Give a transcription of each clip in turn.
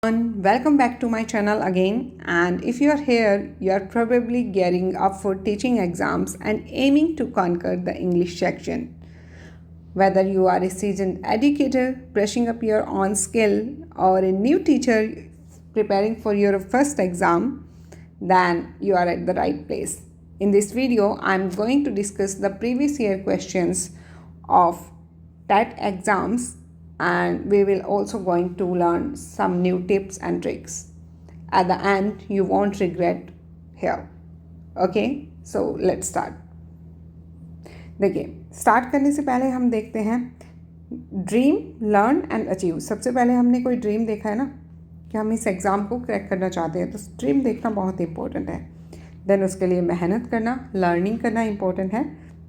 Welcome back to my channel again, and if you are here, you are probably gearing up for teaching exams and aiming to conquer the English section. Whether you are a seasoned educator brushing up your own skill or a new teacher preparing for your first exam, then you are at the right place. In this video, I am going to discuss the previous year questions of TET exams, and we will also going to learn some new tips and tricks. At the end, you won't regret here. Okay, so let's start. देखिए, start करने से पहले हम देखते हैं dream, learn and achieve. सबसे पहले हमने कोई ड्रीम देखा है ना कि हम इस एग्ज़ाम को क्रैक करना चाहते हैं, तो ड्रीम देखना बहुत इंपॉर्टेंट है। देन उसके लिए मेहनत करना, लर्निंग करना इंपॉर्टेंट है।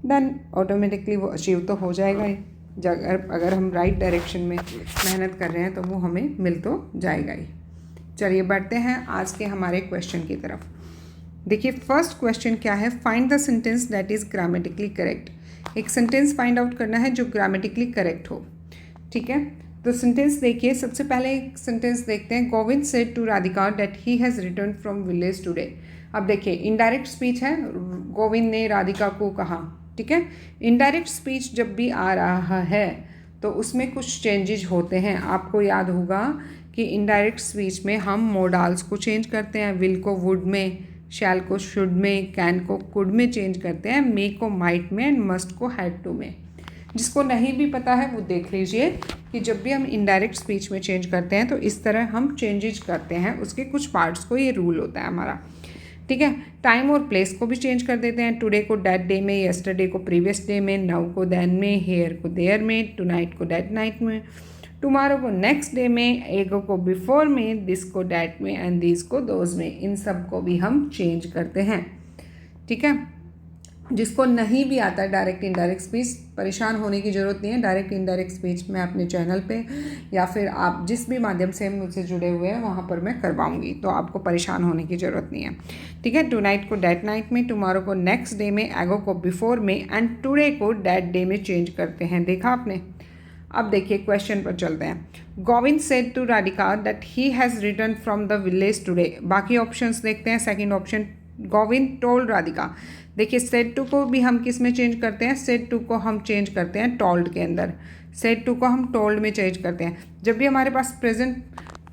देन ऑटोमेटिकली वो अचीव तो हो जाएगा ही। अगर हम राइट डायरेक्शन में मेहनत कर रहे हैं तो वो हमें मिल तो जाएगा ही। चलिए बढ़ते हैं आज के हमारे क्वेश्चन की तरफ। देखिए फर्स्ट क्वेश्चन क्या है, find the sentence that is grammatically correct. एक सेंटेंस फाइंड आउट करना है जो ग्रामेटिकली करेक्ट हो। ठीक है, तो सेंटेंस देखिए, सबसे पहले एक सेंटेंस देखते हैं। Govind said to Radhika that he has return from village today. अब देखिए इनडायरेक्ट स्पीच है, गोविंद ने राधिका को कहा। ठीक है, इनडायरेक्ट स्पीच जब भी आ रहा है तो उसमें कुछ चेंजेस होते हैं। आपको याद होगा कि इनडायरेक्ट स्पीच में हम मोडाल्स को चेंज करते हैं। विल को वुड में, शैल को शुड में, कैन को कुड में चेंज करते हैं, मे को माइट में एंड मस्ट को हैड टू में। जिसको नहीं भी पता है वो देख लीजिए कि जब भी हम इनडायरेक्ट स्पीच में चेंज करते हैं तो इस तरह हम चेंजेस करते हैं, उसके कुछ पार्ट्स को, ये रूल होता है हमारा। ठीक है, टाइम और प्लेस को भी चेंज कर देते हैं। टुडे को डैट डे में, येस्टरडे को प्रीवियस डे में, नाउ को देन में, हेयर को देयर में, टुनाइट को डैट नाइट में, टुमारो को नेक्स्ट डे में, एगो को बिफोर में, दिस को डैट में एंड दिस को दोज में। इन सब को भी हम चेंज करते हैं। ठीक है, जिसको नहीं भी आता है डायरेक्ट इनडायरेक्ट स्पीच, परेशान होने की ज़रूरत नहीं है। डायरेक्ट इनडायरेक्ट स्पीच मैं अपने चैनल पे या फिर आप जिस भी माध्यम से मुझसे जुड़े हुए हैं वहाँ पर मैं करवाऊँगी, तो आपको परेशान होने की ज़रूरत नहीं है। ठीक है, टू नाइट को डैट नाइट में, टुमारो को नेक्स्ट डे में, एगो को बिफोर में एंड टुडे को डैट डे में चेंज करते हैं। देखा आपने। अब देखिए क्वेश्चन पर चलते हैं। Govind said to Radhika that he has return from the village today. बाकी ऑप्शंस देखते हैं। Second option, Govind told Radhika. देखिए सेड टू को भी हम किस में चेंज करते हैं, सेड टू को हम चेंज करते हैं टोल्ड के अंदर, सेड टू को हम टोल्ड में चेंज करते हैं। जब भी हमारे पास प्रेजेंट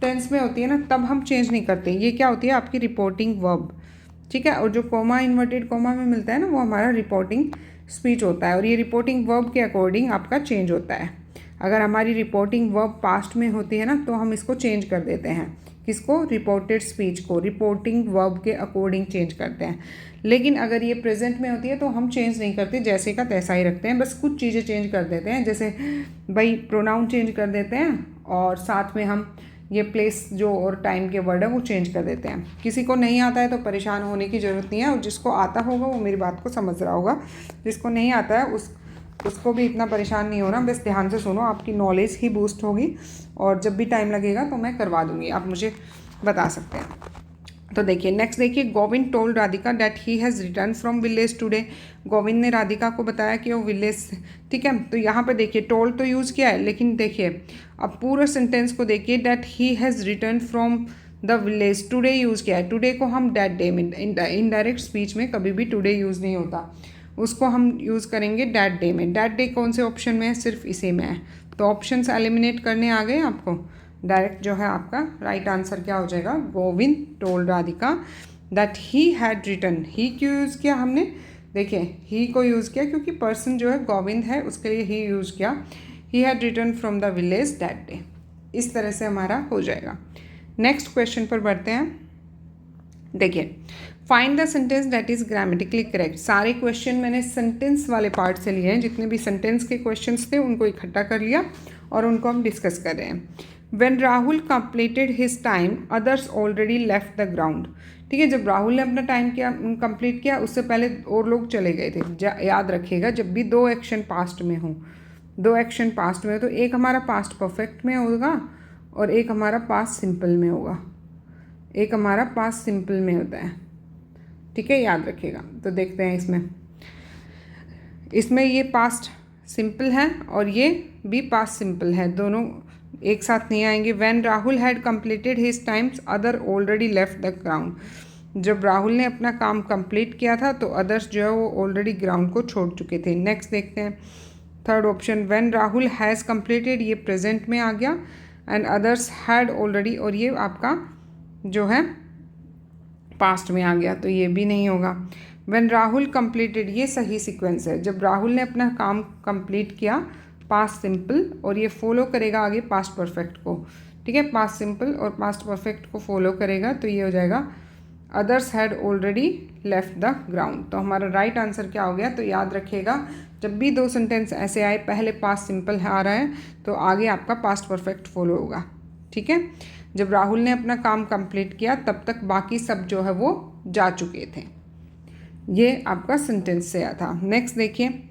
टेंस में होती है ना तब हम चेंज नहीं करते। ये क्या होती है, आपकी रिपोर्टिंग वर्ब। ठीक है, और जो कोमा, इन्वर्टेड कोमा में मिलता है ना, वो हमारा रिपोर्टिंग स्पीच होता है और ये रिपोर्टिंग वर्ब के अकॉर्डिंग आपका चेंज होता है। अगर हमारी रिपोर्टिंग वर्ब पास्ट में होती है ना तो हम इसको चेंज कर देते हैं। किसको, रिपोर्टेड स्पीच को रिपोर्टिंग वर्ब के अकॉर्डिंग चेंज करते हैं। लेकिन अगर ये प्रेजेंट में होती है तो हम चेंज नहीं करते, जैसे का तैसा ही रखते हैं। बस कुछ चीज़ें चेंज कर देते हैं, जैसे भाई प्रोनाउन चेंज कर देते हैं और साथ में हम ये प्लेस जो और टाइम के वर्ड है वो चेंज कर देते हैं। किसी को नहीं आता है तो परेशान होने की ज़रूरत नहीं है, और जिसको आता होगा वो मेरी बात को समझ रहा होगा। जिसको नहीं आता है उसको भी इतना परेशान नहीं होना। बस ध्यान से सुनो, आपकी नॉलेज ही बूस्ट होगी और जब भी टाइम लगेगा तो मैं करवा दूँगी, आप मुझे बता सकते हैं। तो देखिए नेक्स्ट देखिए, Govind told Radhika that he has return from village today. Govind ने राधिका को बताया कि वो विलेज। ठीक है, तो यहाँ पे देखिए टोल्ड तो यूज़ किया है, लेकिन देखिए अब पूरा सेंटेंस को देखिए, that he has return from the village, today use किया है। टुडे को हम डैट डे में, इनडायरेक्ट स्पीच में कभी भी टुडे यूज़ नहीं होता, उसको हम यूज़ करेंगे डैट डे में। डैट डे कौन से ऑप्शन में है, सिर्फ इसी में है। तो ऑप्शन से एलिमिनेट करने आ गए आपको। डायरेक्ट जो है आपका राइट आंसर क्या हो जाएगा, Govind told Radhika that he had return. He क्यों यूज़ किया हमने, देखिए ही को यूज़ किया क्योंकि पर्सन जो है गोविंद है, उसके लिए ही यूज़ किया। ही had return from the village that day. इस तरह से हमारा हो जाएगा। नेक्स्ट क्वेश्चन पर बढ़ते हैं। देखिए find the sentence that is grammatically correct. सारे क्वेश्चन मैंने सेंटेंस वाले पार्ट से लिए हैं, जितने भी सेंटेंस के क्वेश्चंस थे उनको इकट्ठा कर लिया और उनको हम डिस्कस कर रहे हैं। When Rahul completed his time, others already left the ground। ठीक है, जब राहुल ने अपना टाइम किया, कंप्लीट किया, उससे पहले और लोग चले गए थे। याद रखिएगा, जब भी दो एक्शन पास्ट में हो, तो एक हमारा पास्ट परफेक्ट में होगा और एक हमारा पास्ट सिंपल में होगा। एक हमारा पास्ट सिंपल में होता है। ठीक है, याद रखिएगा। तो देखते हैं इसमें ये पास्ट सिंपल है और ये भी पास्ट सिंपल है। दोनों एक साथ नहीं आएंगे। When Rahul had completed his times other already left the ground. जब राहुल ने अपना काम कंप्लीट किया था तो अदर्स जो है वो ऑलरेडी ग्राउंड को छोड़ चुके थे। नेक्स्ट देखते हैं third option, when Rahul has completed, ये प्रेजेंट में आ गया, एंड अदर्स हैड ऑलरेडी, और ये आपका जो है पास्ट में आ गया, तो ये भी नहीं होगा। व्हेन राहुल कंप्लीटेड, ये सही सीक्वेंस है, जब राहुल ने अपना काम कंप्लीट किया, पास्ट सिंपल, और ये फॉलो करेगा आगे पास्ट परफेक्ट को, ठीक है, पास्ट सिंपल और पास्ट परफेक्ट को फॉलो करेगा, तो ये हो जाएगा others had already left the ground. तो हमारा राइट आंसर क्या हो गया, तो याद रखिएगा जब भी दो सेंटेंस ऐसे आए, पहले पास्ट सिंपल आ रहा है तो आगे आपका पास्ट परफेक्ट फॉलो होगा, ठीक है। जब राहुल ने अपना काम कंप्लीट किया तब तक बाकी सब जो है वो जा चुके थे। ये आपका सेंटेंस से आया था। नेक्स्ट देखिए,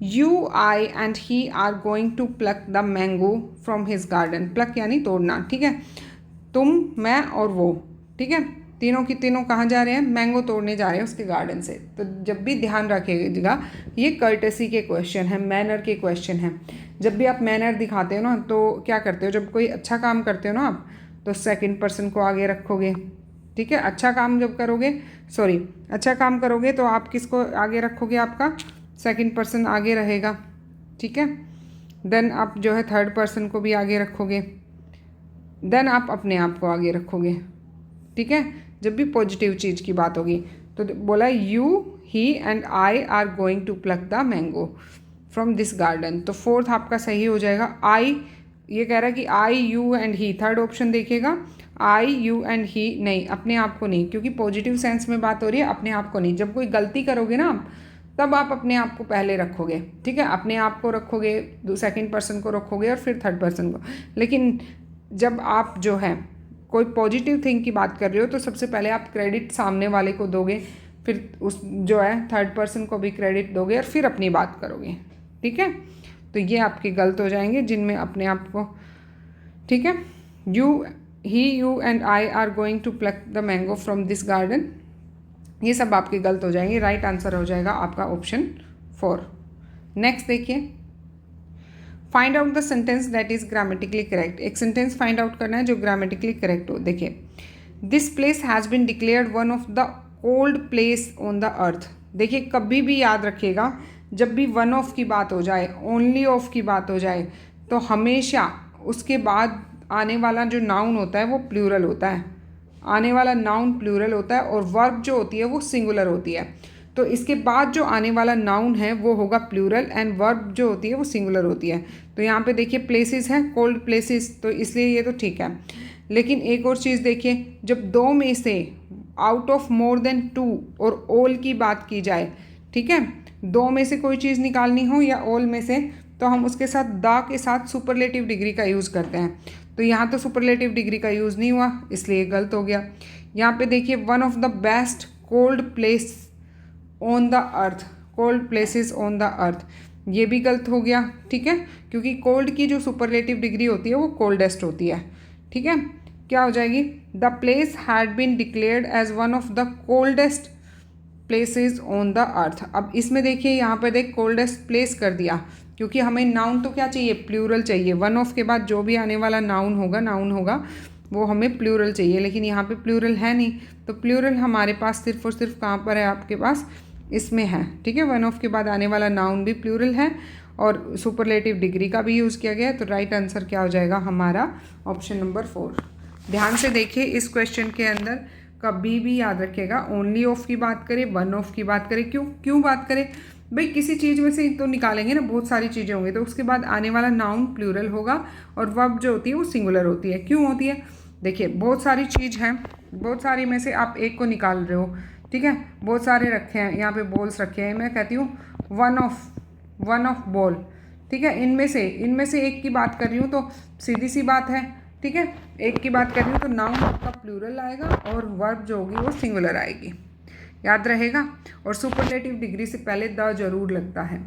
you I and he are going to pluck the mango from his garden. Pluck यानी तोड़ना, ठीक है, तुम, मैं और वो, ठीक है, तीनों की तीनों कहाँ जा रहे हैं, मैंगो तोड़ने जा रहे हैं उसके गार्डन से। तो जब भी ध्यान रखिएगा ये कर्टेसी के क्वेश्चन है, मैनर के क्वेश्चन हैं। जब भी आप मैनर दिखाते हो ना तो क्या करते हो, जब कोई अच्छा काम करते हो ना आप, तो सेकंड पर्सन को आगे रखोगे, ठीक है। अच्छा काम जब करोगे, अच्छा काम करोगे तो आप किसको आगे रखोगे, आपका सेकंड पर्सन आगे रहेगा, ठीक है। देन आप जो है थर्ड पर्सन को भी आगे रखोगे, देन आप अपने आप को आगे रखोगे, ठीक है, जब भी पॉजिटिव चीज़ की बात होगी। तो बोला you, he and I are going to pluck the mango from this garden, तो फोर्थ आपका सही हो जाएगा। आई, ये कह रहा है कि I, you and he, third option देखिएगा, आई, यू एंड ही नहीं, अपने आप को नहीं, क्योंकि पॉजिटिव सेंस में बात हो रही है, अपने आप को नहीं। जब कोई गलती करोगे ना आप, तब आप अपने आप को पहले रखोगे, ठीक है, अपने आप को रखोगे, सेकंड पर्सन को रखोगे और फिर थर्ड पर्सन को। लेकिन जब आप जो है कोई पॉजिटिव थिंग की बात कर रहे हो तो सबसे पहले आप क्रेडिट सामने वाले को दोगे, फिर उस जो है थर्ड पर्सन को भी क्रेडिट दोगे और फिर अपनी बात करोगे, ठीक है। तो ये आपके गलत हो जाएंगे जिनमें अपने आप को, ठीक है। You and I are going to pluck the mango from this garden, ये सब आपके गलत हो जाएंगे। राइट आंसर हो जाएगा आपका ऑप्शन 4। नेक्स्ट देखिए, find out the sentence that is grammatically correct. एक सेंटेंस फाइंड आउट करना है जो ग्रामेटिकली करेक्ट हो। देखिए, this place has been declared one of the old place on the earth. देखिए, कभी भी याद रखिएगा जब भी वन ऑफ की बात हो जाए, ओनली ऑफ की बात हो जाए, तो हमेशा उसके बाद आने वाला जो नाउन होता है वो प्लूरल होता है, आने वाला नाउन प्लूरल होता है, और वर्ब जो होती है वो सिंगुलर होती है। तो इसके बाद जो आने वाला नाउन है वो होगा प्लूरल, एंड वर्ब जो होती है वो सिंगुलर होती है। तो यहाँ पे देखिए प्लेसेस है, कोल्ड प्लेसेस, तो इसलिए ये तो ठीक है। लेकिन एक और चीज़ देखिए, जब दो में से आउट ऑफ मोर देन 2 और ऑल की बात की जाए, ठीक है, दो में से कोई चीज़ निकालनी हो या ऑल में से, तो हम उसके साथ द के साथ सुपरलेटिव डिग्री का यूज़ करते हैं। तो यहाँ तो सुपरलेटिव डिग्री का यूज़ नहीं हुआ, इसलिए गलत हो गया। यहाँ पे देखिए, one of the best cold place on the earth, cold places on the अर्थ, ये भी गलत हो गया, ठीक है, क्योंकि कोल्ड की जो सुपरलेटिव डिग्री होती है वो कोल्डेस्ट होती है, ठीक है। क्या हो जाएगी, the place had been declared as one of the coldest places on the earth. अब इसमें देखिए, यहाँ पर देख कोल्डेस्ट प्लेस कर दिया, क्योंकि हमें नाउन तो क्या चाहिए, प्लूरल चाहिए। वन ऑफ के बाद जो भी आने वाला नाउन होगा वो हमें प्लूरल चाहिए, लेकिन यहाँ पे प्लूरल है नहीं, तो प्लूरल हमारे पास सिर्फ और सिर्फ कहाँ पर है, आपके पास इसमें है, ठीक है। वन ऑफ के बाद आने वाला नाउन भी प्लूरल है और सुपरलेटिव डिग्री का भी यूज़ किया गया है। तो राइट आंसर क्या हो जाएगा हमारा, ऑप्शन नंबर 4। ध्यान से देखिए, इस क्वेश्चन के अंदर कभी भी याद रखिएगा, ओनली ऑफ की बात करें, वन ऑफ की बात करें, क्यों बात करें भाई, किसी चीज़ में से तो निकालेंगे ना, बहुत सारी चीज़ें होंगी, तो उसके बाद आने वाला नाउन प्लूरल होगा और वर्ब जो होती है वो सिंगुलर होती है। क्यों होती है, देखिए बहुत सारी चीज़ हैं, बहुत सारी में से आप एक को निकाल रहे हो, ठीक है, बहुत सारे रखे हैं, यहाँ पे बॉल्स रखे हैं, मैं कहती हूँ वन ऑफ बॉल, ठीक है, इनमें से एक की बात कर रही हूँ तो सीधी सी बात है, ठीक है, एक की बात कर रही हूँ तो नाउन आपका प्लूरल आएगा और वर्ब जो होगी वो सिंगुलर आएगी, याद रहेगा। और सुपरलेटिव डिग्री से पहले द जरूर लगता है।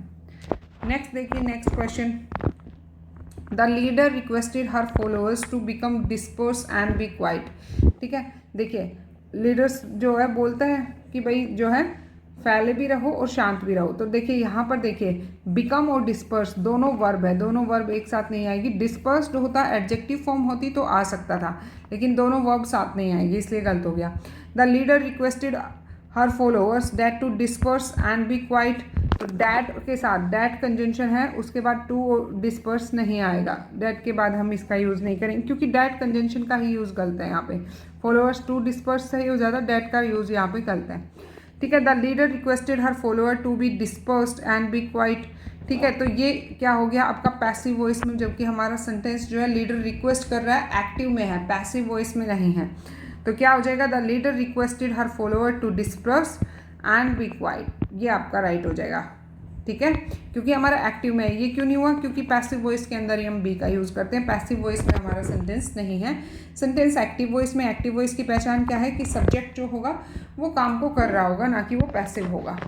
नेक्स्ट देखिए, next question, the leader requested her followers to become disperse and be quiet, ठीक है। देखिए, लीडर्स जो है बोलता है कि भाई जो है फैले भी रहो और शांत भी रहो। तो देखिए यहाँ पर देखिए बिकम और डिस्पर्स दोनों वर्ब है, दोनों वर्ब एक साथ नहीं आएगी। डिस्पर्स्ड होता एडजेक्टिव फॉर्म होती तो आ सकता था, लेकिन दोनों वर्ब साथ नहीं आएगी, इसलिए गलत हो गया। The leader requested her followers that to disperse and be quiet. तो डैट के साथ डैट कंजंक्शन है, उसके बाद टू डिस्पर्स नहीं आएगा, डैट के बाद हम इसका यूज़ नहीं करेंगे क्योंकि डैट कंजंक्शन का ही यूज़ गलत है यहाँ पे। फॉलोअर्स टू डिस्पर्स सही हो जाता, डैट का यूज़ यहाँ पे गलत है। ठीक है, the leader requested her follower to be dispersed and be quiet. ठीक है, तो ये क्या हो गया आपका पैसिव वॉइस में, जबकि हमारा सेंटेंस जो है लीडर रिक्वेस्ट कर रहा है एक्टिव में है, पैसिव वॉइस में नहीं है। तो क्या हो जाएगा, the leader requested her follower to disperse and be quiet, ये आपका राइट हो जाएगा। ठीक है, क्योंकि हमारा एक्टिव में है। ये क्यों नहीं हुआ, क्योंकि पैसिव वॉइस के अंदर ही हम बी का यूज़ करते हैं, पैसिव वॉइस में हमारा सेंटेंस नहीं है। सेंटेंस एक्टिव वॉइस में, एक्टिव वॉइस की पहचान क्या है कि सब्जेक्ट जो होगा वो काम को कर रहा होगा, ना कि वो पैसिव होगा।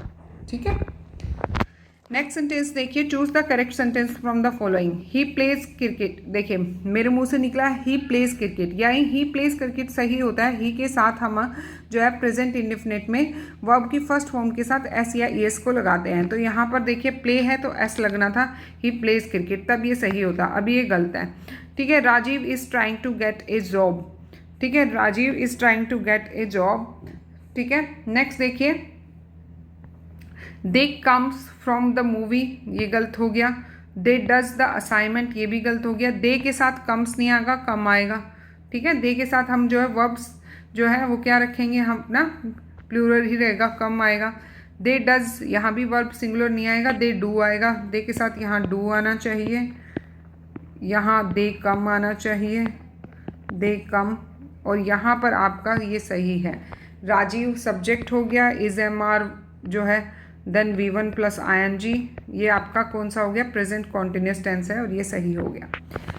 ठीक है, नेक्स्ट सेंटेंस देखिए, choose the correct sentence from the following. He plays cricket, देखिए मेरे मुंह से निकला ही प्लेज क्रिकेट, यानी ही प्लेज क्रिकेट सही होता है। ही के साथ हम जो है प्रेजेंट इंडेफिनिट में वर्ब की फर्स्ट फॉर्म के साथ एस या ईएस को लगाते हैं। तो यहाँ पर देखिए प्ले है तो एस लगना था, ही प्लेज क्रिकेट, तब ये सही होता, अभी ये गलत है। ठीक है, Rajiv is trying to get a job. ठीक है, Rajiv is trying to get a job. ठीक है, नेक्स्ट देखिए, they comes from the movie, ये गलत हो गया। दे डज द असाइनमेंट, ये भी गलत हो गया। दे के साथ कम्स नहीं आएगा, कम आएगा। ठीक है, दे के साथ हम जो है वर्ब्स जो है वो क्या रखेंगे, हम अपना प्लूरल ही रहेगा, कम आएगा। दे डज, यहाँ भी वर्ब सिंगुलर नहीं आएगा, दे डू आएगा। दे के साथ यहाँ डू आना चाहिए, यहाँ दे कम आना चाहिए, दे कम, और यहाँ पर आपका ये सही है। राजीव सब्जेक्ट हो गया, इज एम आर जो है, देन V1 प्लस ING, ये आपका कौन सा हो गया, प्रेजेंट कॉन्टिन्यूस टेंस है, और ये सही हो गया।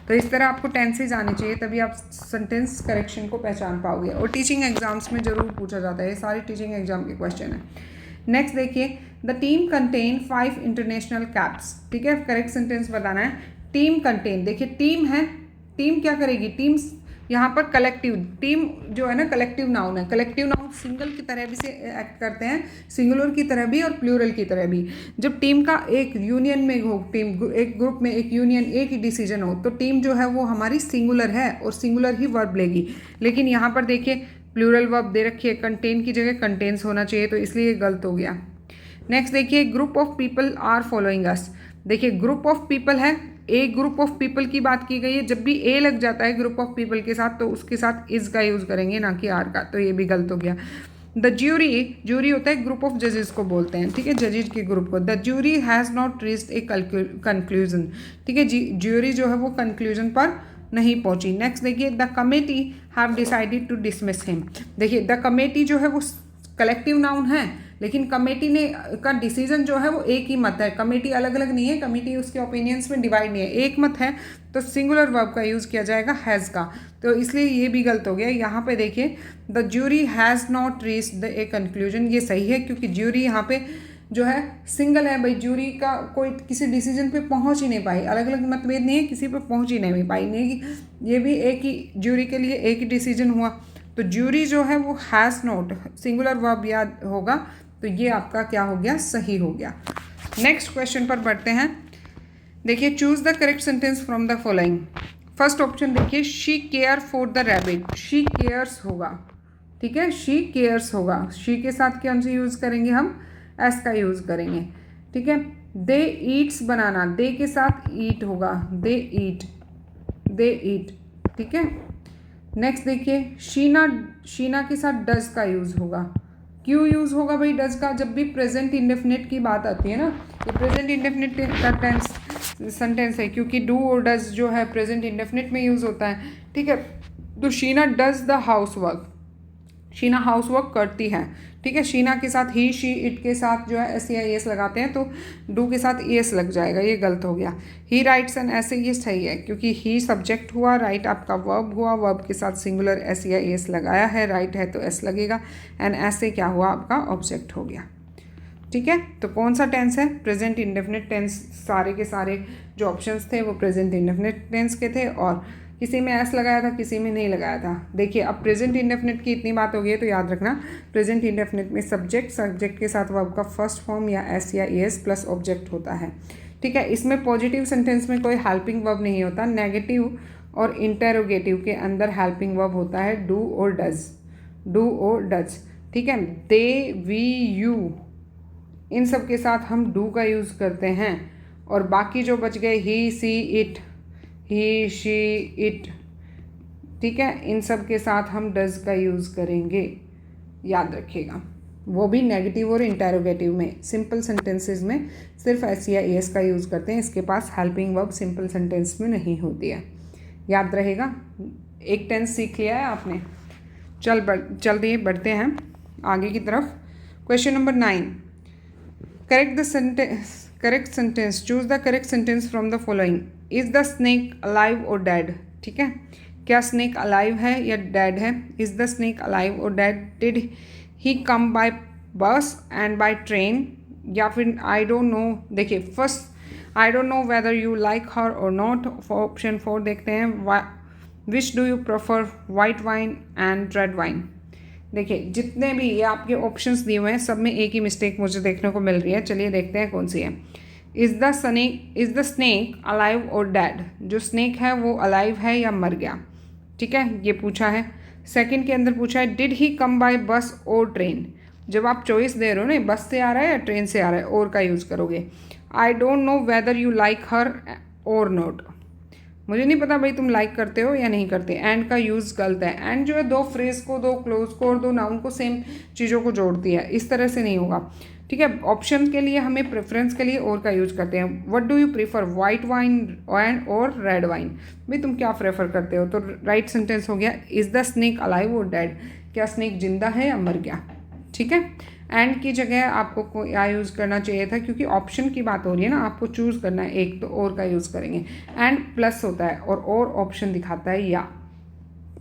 तो इस तरह आपको टेंसेज आने चाहिए, तभी आप सेंटेंस करेक्शन को पहचान पाओगे। और टीचिंग एग्जाम्स में जरूर पूछा जाता है, ये सारे टीचिंग एग्जाम के क्वेश्चन है। नेक्स्ट देखिए, the team contain 5 international caps. ठीक है, करेक्ट सेंटेंस बताना है। टीम कंटेन, देखिए टीम है, टीम क्या करेगी, टीम यहाँ पर कलेक्टिव, टीम जो है ना कलेक्टिव नाउन है। कलेक्टिव नाउन सिंगल की तरह भी से एक्ट करते हैं, सिंगुलर की तरह भी और प्लूरल की तरह भी। जब टीम का एक यूनियन में हो, टीम एक ग्रुप में एक यूनियन, एक ही डिसीजन हो, तो टीम जो है वो हमारी सिंगुलर है और सिंगुलर ही वर्ब लेगी। लेकिन यहाँ पर देखिए प्लूरल वर्ब दे रखी है, कंटेन की जगह कंटेन्स होना चाहिए, तो इसलिए गलत हो गया। नेक्स्ट देखिए, group of people are following us. देखिए ग्रुप ऑफ पीपल है, एक ग्रुप ऑफ पीपल की बात की गई है। जब भी ए लग जाता है ग्रुप ऑफ पीपल के साथ तो उसके साथ इज का यूज़ करेंगे, ना कि आर का, तो ये भी गलत हो गया। द ज्यूरी, ज्यूरी होता है ग्रुप ऑफ जजेस को बोलते हैं। ठीक है, जजेस के ग्रुप को। The jury has not reached a conclusion. ठीक है, ज्यूरी जो है वो कंक्लूजन पर नहीं पहुंची। नेक्स्ट देखिए, the committee have decided to dismiss him. देखिए द कमेटी जो है वो कलेक्टिव नाउन है, लेकिन कमेटी ने का डिसीजन जो है वो एक ही मत है। कमेटी अलग अलग नहीं है, कमेटी उसके ओपिनियंस में डिवाइड नहीं है, एक मत है, तो सिंगुलर वर्ब का यूज़ किया जाएगा हैज़ का, तो इसलिए ये भी गलत हो गया। यहाँ पे देखिए, the jury has not reached a conclusion, ये सही है क्योंकि ज्यूरी यहाँ पे जो है सिंगल है भाई, ज्यूरी का कोई किसी डिसीजन पे पहुंच ही नहीं पाई, अलग अलग मतभेद नहीं है, किसी पे पहुंच ही नहीं पाई, नहीं ये भी एक ही ज्यूरी के लिए एक ही डिसीजन हुआ। तो ज्यूरी जो है वो हैज़ नॉट सिंगुलर वर्ब याद होगा, तो ये आपका क्या हो गया, सही हो गया। नेक्स्ट क्वेश्चन पर बढ़ते हैं। देखिए, choose the correct sentence from the following. First option देखिए, she care for the rabbit, she cares होगा। ठीक है, शी केयर्स होगा, शी के साथ कौन सी यूज़ करेंगे हम, एस का यूज़ करेंगे। ठीक है, दे ईट्स बनाना, दे के साथ ईट होगा, दे ईट, दे ईट। ठीक है, नेक्स्ट देखिए, शीना, शीना के साथ डज का यूज़ होगा। क्यों यूज़ होगा भाई डज का, जब भी प्रेजेंट इंडेफिनिट की बात आती है ना, ये प्रेजेंट इंडेफिनिट का टेंस सेंटेंस है, क्योंकि डू और डज जो है प्रेजेंट इंडेफिनिट में यूज़ होता है। ठीक है, तो Sheena does the house work, Sheena house work करती है। ठीक है, शीना के साथ ही, शी, इट के साथ जो है एस या एस लगाते हैं, तो डू के साथ एस लग जाएगा, ये गलत हो गया। ही राइट्स एन ऐसे, ये सही है क्योंकि ही सब्जेक्ट हुआ, राइट आपका वर्ब हुआ, वर्ब के साथ सिंगुलर एस या एस लगाया है, राइट है तो एस लगेगा, एंड ऐसे क्या हुआ आपका ऑब्जेक्ट हो गया। ठीक है, तो कौन सा टेंस है, प्रेजेंट इंडेफिनिट टेंस, सारे के सारे जो ऑप्शंस थे वो प्रेजेंट इंडेफिनिट टेंस के थे, और किसी में एस लगाया था, किसी में नहीं लगाया था। देखिए अब प्रेजेंट इंडेफिनिट की इतनी बात हो गई है तो याद रखना, प्रेजेंट इंडेफिनिट में सब्जेक्ट के साथ वर्ब का फर्स्ट फॉर्म या एस या एस प्लस ऑब्जेक्ट होता है, ठीक है। इसमें पॉजिटिव सेंटेंस में कोई हेल्पिंग वर्ब नहीं होता। नेगेटिव और इंटेरोगेटिव के अंदर हेल्पिंग वर्ब होता है डू और डज, ठीक है। दे, वी, यू, इन सब के साथ हम डू का यूज़ करते हैं, और बाकी जो बच गए ही, सी, इट, ही, शी, इट, ठीक है, इन सब के साथ हम डज का यूज़ करेंगे, याद रखिएगा। वो भी नेगेटिव और इंटेरोगेटिव में। सिंपल सेंटेंसेस में सिर्फ एस या एस का यूज़ करते हैं, इसके पास हेल्पिंग वर्ब सिंपल सेंटेंस में नहीं होती है, याद रहेगा। एक टेंस सीख लिया है आपने। चलिए बढ़ते हैं आगे की तरफ। Question number 9, correct sentence, choose the correct sentence from the following. Is the snake alive और डेड, ठीक है। क्या स्नेक अलाइव है या डेड है? इज द स्नेक अलाइव और dead? Did he come by bus and by train, या फिर आई डोंट नो। देखिए first, I don't know whether you like her और नॉट। ऑप्शन 4 देखते हैं, which do you prefer, white wine and red wine. देखिए जितने भी ये आपके ऑप्शंस दिए हुए हैं सब में एक ही मिस्टेक मुझे देखने को मिल रही है। चलिए देखते हैं कौन सी है। इज़ द स्नेक अलाइव और डेड? जो स्नेक है वो अलाइव है या मर गया, ठीक है, ये पूछा है। सेकंड के अंदर पूछा है डिड ही कम बाय बस और ट्रेन। जब आप चॉइस दे रहे हो ना, बस से आ रहा है या ट्रेन से आ रहा है, और का यूज़ करोगे। I don't know whether you like her और नॉट, मुझे नहीं पता भाई तुम लाइक करते हो या नहीं करते। एंड का यूज़ गलत है। एंड जो है दो फ्रेज को, दो क्लोज को और दो नाउन को सेम चीज़ों को जोड़ती है, इस तरह से नहीं होगा, ठीक है। ऑप्शन के लिए हमें प्रेफरेंस के लिए और का यूज़ करते हैं। What do you prefer, white wine and और रेड वाइन? भाई तुम क्या प्रेफर करते हो? तो राइट सेंटेंस हो गया इज़ द स्नेक अलाइव और डेड, क्या स्नेक जिंदा है या मर गया, ठीक है। एंड की जगह आपको क्या यूज़ करना चाहिए था, क्योंकि ऑप्शन की बात हो रही है ना, आपको चूज़ करना है एक, तो और का यूज़ करेंगे। एंड प्लस होता है और ऑप्शन दिखाता है या,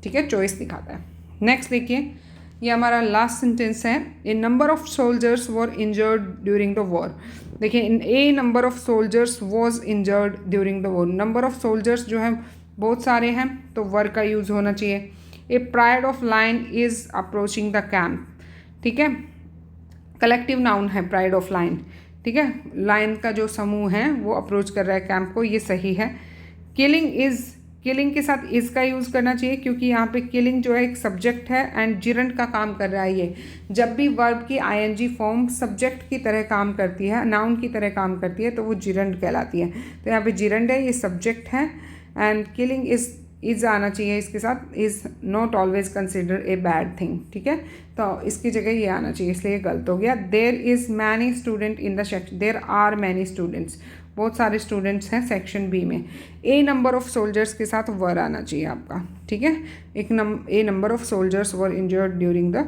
ठीक है, चॉइस दिखाता है। नेक्स्ट देखिए, ये हमारा लास्ट सेंटेंस है। A number of soldiers were injured during the war. देखिए a number of soldiers was injured during the war. Number of soldiers जो है बहुत सारे हैं, तो वर का यूज़ होना चाहिए। A pride of lion is approaching the camp, ठीक है, कलेक्टिव नाउन है प्राइड ऑफ लाइन, ठीक है, लाइन का जो समूह है वो अप्रोच कर रहा है कैंप को, ये सही है। किलिंग के साथ इज़ का यूज़ करना चाहिए, क्योंकि यहाँ पे किलिंग जो है एक सब्जेक्ट है एंड जिरंड का काम कर रहा है। ये जब भी वर्ब की आईएनजी फॉर्म सब्जेक्ट की तरह काम करती है, नाउन की तरह काम करती है, तो वो जिरंड कहलाती है। तो यहाँ पे जिरंड है, ये सब्जेक्ट है, एंड किलिंग इज़ आना चाहिए इसके साथ। Is not always consider a bad thing, ठीक है, तो इसकी जगह ये आना चाहिए, इसलिए गलत हो गया। There is many student in the section, there are many students, बहुत सारे स्टूडेंट्स हैं सेक्शन बी में। ए नंबर ऑफ सोल्जर्स के साथ वर आना चाहिए आपका, ठीक है। A number of soldiers were injured during the,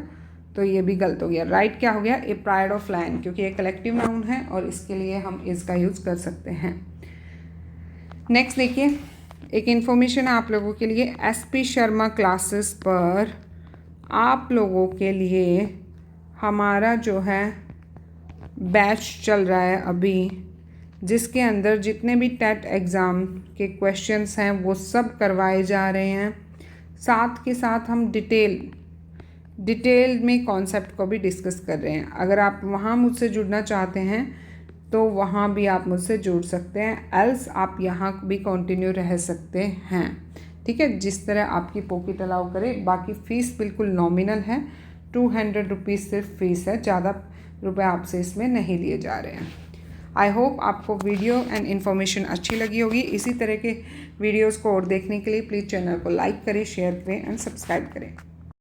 तो ये भी गलत हो गया। राइट क्या हो गया, ए प्राइड ऑफ लाइन, क्योंकि ये कलेक्टिव नाउन है और इसके लिए हम इसका यूज़ कर सकते हैं। नेक्स्ट देखिए, एक इन्फॉर्मेशन आप लोगों के लिए, एसपी शर्मा क्लासेस पर आप लोगों के लिए हमारा जो है बैच चल रहा है अभी, जिसके अंदर जितने भी टेट एग्ज़ाम के क्वेश्चंस हैं वो सब करवाए जा रहे हैं। साथ के साथ हम डिटेल में कॉन्सेप्ट को भी डिस्कस कर रहे हैं। अगर आप वहाँ मुझसे जुड़ना चाहते हैं तो वहाँ भी आप मुझसे जुड़ सकते हैं, एल्स आप यहाँ भी कंटिन्यू रह सकते हैं, ठीक है, जिस तरह आपकी पॉकेट अलाउ करे। बाकी फ़ीस बिल्कुल नॉमिनल है, 200 रुपीज़ सिर्फ फ़ीस है, ज़्यादा रुपए आपसे इसमें नहीं लिए जा रहे हैं। आई होप आपको वीडियो एंड इन्फॉर्मेशन अच्छी लगी होगी। इसी तरह के वीडियोज़ को और देखने के लिए प्लीज़ चैनल को लाइक करें, शेयर करें एंड सब्सक्राइब करें।